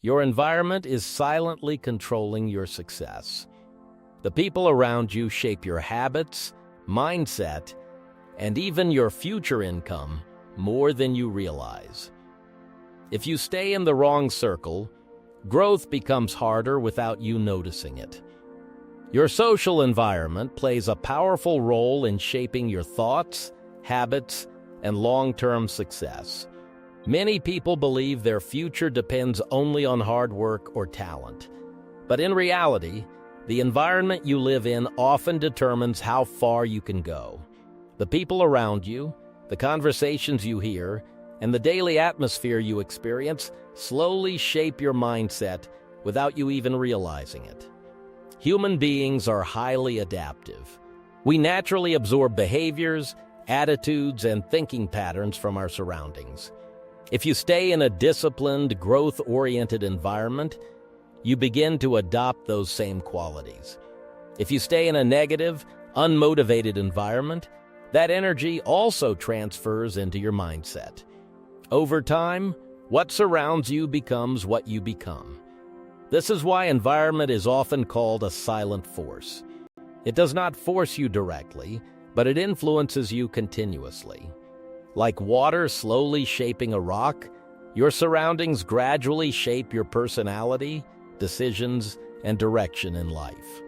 Your environment is silently controlling your success. The people around you shape your habits, mindset, and even your future income more than you realize. If you stay in the wrong circle, growth becomes harder without you noticing it. Your social environment plays a powerful role in shaping your thoughts, habits, and long-term success. Many people believe their future depends only on hard work or talent. But in reality, the environment you live in often determines how far you can go. The people around you, the conversations you hear, and the daily atmosphere you experience slowly shape your mindset without you even realizing it. Human beings are highly adaptive. We naturally absorb behaviors, attitudes, and thinking patterns from our surroundings. If you stay in a disciplined, growth-oriented environment, you begin to adopt those same qualities. If you stay in a negative, unmotivated environment, that energy also transfers into your mindset. Over time, what surrounds you becomes what you become. This is why environment is often called a silent force. It does not force you directly, but it influences you continuously. Like water slowly shaping a rock, your surroundings gradually shape your personality, decisions, and direction in life.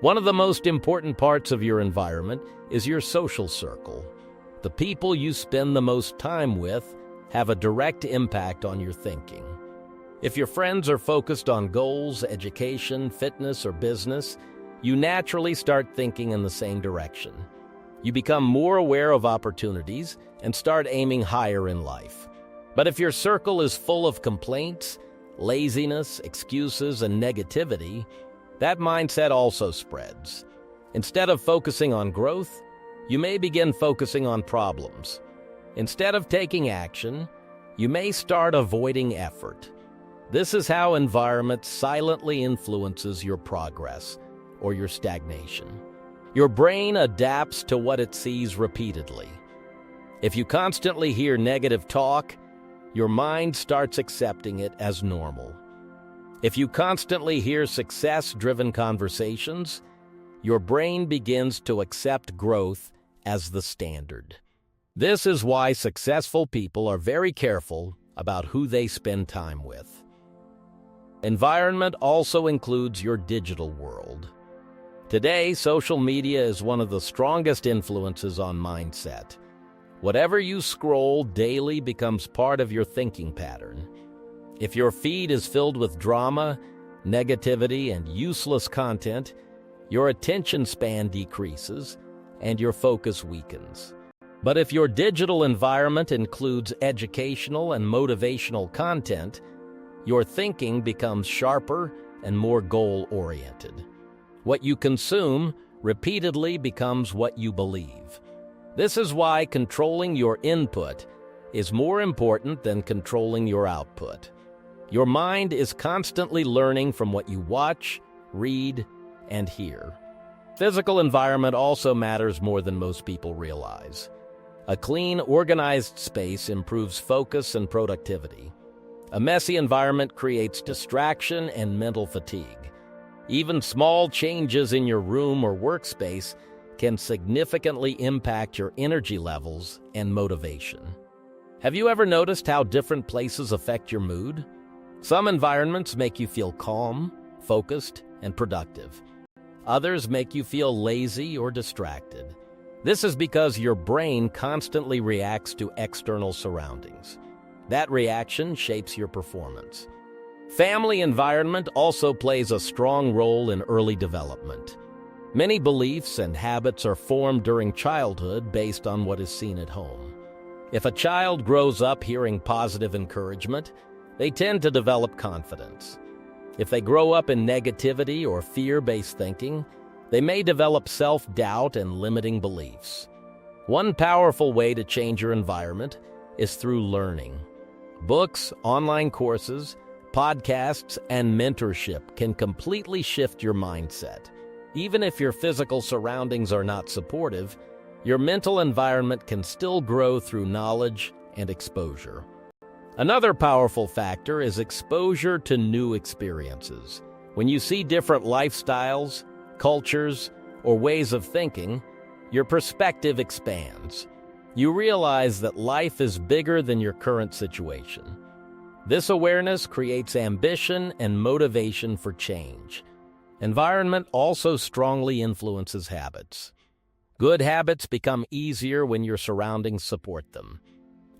One of the most important parts of your environment is your social circle. The people you spend the most time with have a direct impact on your thinking. If your friends are focused on goals, education, fitness, or business, you naturally start thinking in the same direction. You become more aware of opportunities and start aiming higher in life. But if your circle is full of complaints, laziness, excuses, and negativity, that mindset also spreads. Instead of focusing on growth, you may begin focusing on problems. Instead of taking action, you may start avoiding effort. This is how environment silently influences your progress or your stagnation. Your brain adapts to what it sees repeatedly. If you constantly hear negative talk, your mind starts accepting it as normal. If you constantly hear success-driven conversations, your brain begins to accept growth as the standard. This is why successful people are very careful about who they spend time with. Environment also includes your digital world. Today, social media is one of the strongest influences on mindset. Whatever you scroll daily becomes part of your thinking pattern. If your feed is filled with drama, negativity, and useless content, your attention span decreases and your focus weakens. But if your digital environment includes educational and motivational content, your thinking becomes sharper and more goal-oriented. What you consume repeatedly becomes what you believe. This is why controlling your input is more important than controlling your output. Your mind is constantly learning from what you watch, read, and hear. Physical environment also matters more than most people realize. A clean, organized space improves focus and productivity. A messy environment creates distraction and mental fatigue. Even small changes in your room or workspace can significantly impact your energy levels and motivation. Have you ever noticed how different places affect your mood? Some environments make you feel calm, focused, and productive. Others make you feel lazy or distracted. This is because your brain constantly reacts to external surroundings. That reaction shapes your performance. Family environment also plays a strong role in early development. Many beliefs and habits are formed during childhood based on what is seen at home. If a child grows up hearing positive encouragement, they tend to develop confidence. If they grow up in negativity or fear-based thinking, they may develop self-doubt and limiting beliefs. One powerful way to change your environment is through learning. Books, online courses, podcasts, and mentorship can completely shift your mindset. Even if your physical surroundings are not supportive, your mental environment can still grow through knowledge and exposure. Another powerful factor is exposure to new experiences. When you see different lifestyles, cultures, or ways of thinking, your perspective expands. You realize that life is bigger than your current situation. This awareness creates ambition and motivation for change. Environment also strongly influences habits. Good habits become easier when your surroundings support them.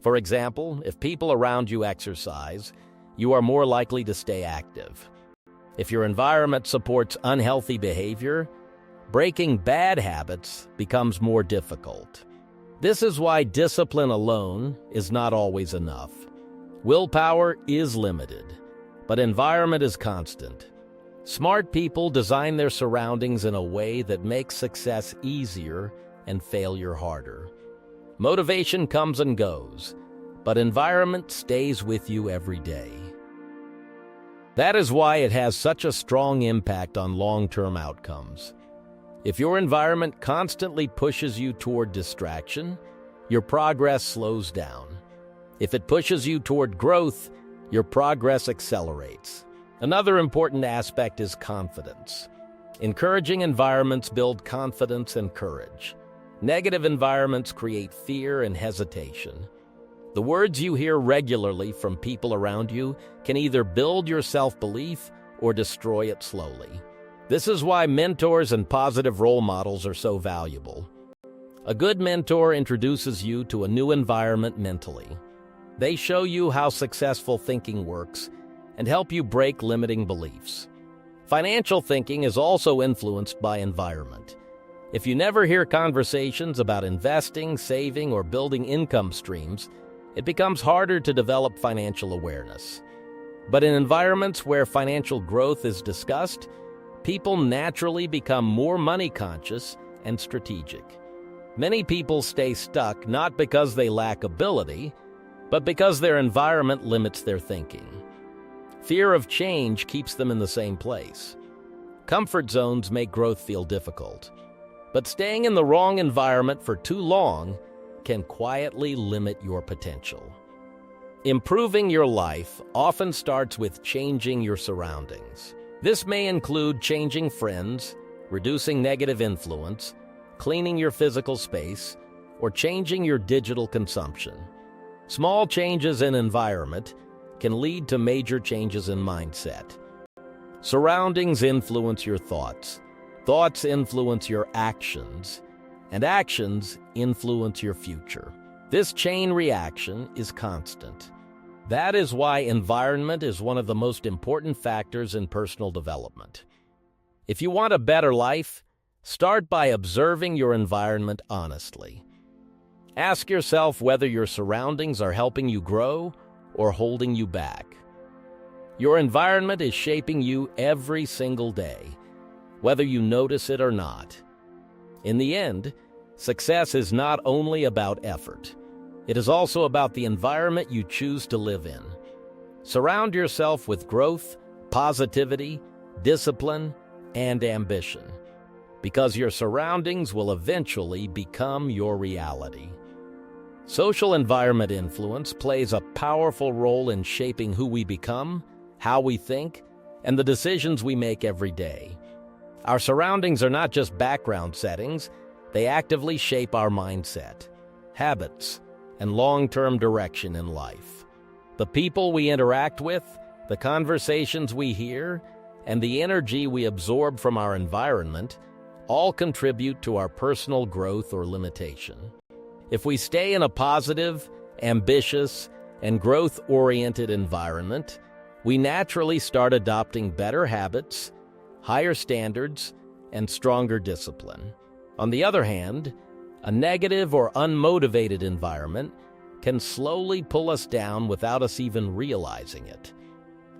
For example, if people around you exercise, you are more likely to stay active. If your environment supports unhealthy behavior, breaking bad habits becomes more difficult. This is why discipline alone is not always enough. Willpower is limited, but environment is constant. Smart people design their surroundings in a way that makes success easier and failure harder. Motivation comes and goes, but environment stays with you every day. That is why it has such a strong impact on long-term outcomes. If your environment constantly pushes you toward distraction, your progress slows down. If it pushes you toward growth, your progress accelerates. Another important aspect is confidence. Encouraging environments build confidence and courage. Negative environments create fear and hesitation. The words you hear regularly from people around you can either build your self-belief or destroy it slowly. This is why mentors and positive role models are so valuable. A good mentor introduces you to a new environment mentally. They show you how successful thinking works and help you break limiting beliefs. Financial thinking is also influenced by environment. If you never hear conversations about investing, saving, or building income streams, it becomes harder to develop financial awareness. But in environments where financial growth is discussed, people naturally become more money conscious and strategic. Many people stay stuck not because they lack ability, but because their environment limits their thinking. Fear of change keeps them in the same place. Comfort zones make growth feel difficult, but staying in the wrong environment for too long can quietly limit your potential. Improving your life often starts with changing your surroundings. This may include changing friends, reducing negative influence, cleaning your physical space, or changing your digital consumption. Small changes in environment can lead to major changes in mindset. Surroundings influence your thoughts. Thoughts influence your actions, and actions influence your future. This chain reaction is constant. That is why environment is one of the most important factors in personal development. If you want a better life, start by observing your environment honestly. Ask yourself whether your surroundings are helping you grow or holding you back. Your environment is shaping you every single day, whether you notice it or not. In the end, success is not only about effort. It is also about the environment you choose to live in. Surround yourself with growth, positivity, discipline, and ambition, because your surroundings will eventually become your reality. Social environment influence plays a powerful role in shaping who we become, how we think, and the decisions we make every day. Our surroundings are not just background settings, they actively shape our mindset, habits, and long-term direction in life. The people we interact with, the conversations we hear, and the energy we absorb from our environment all contribute to our personal growth or limitation. If we stay in a positive, ambitious, and growth-oriented environment, we naturally start adopting better habits, higher standards, and stronger discipline. On the other hand, a negative or unmotivated environment can slowly pull us down without us even realizing it.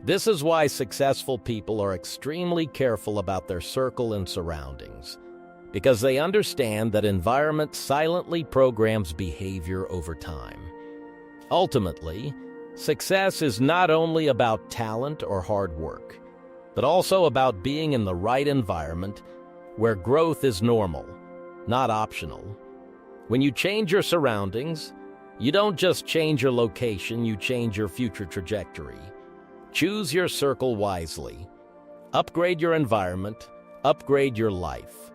This is why successful people are extremely careful about their circle and surroundings, because they understand that environment silently programs behavior over time. Ultimately, success is not only about talent or hard work, but also about being in the right environment where growth is normal, not optional. When you change your surroundings, You don't just change your location, you change your future trajectory. Choose your circle wisely. Upgrade your environment, upgrade your life.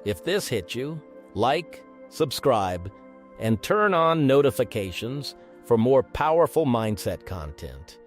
If this hit you, like, subscribe, and turn on notifications for more powerful mindset content.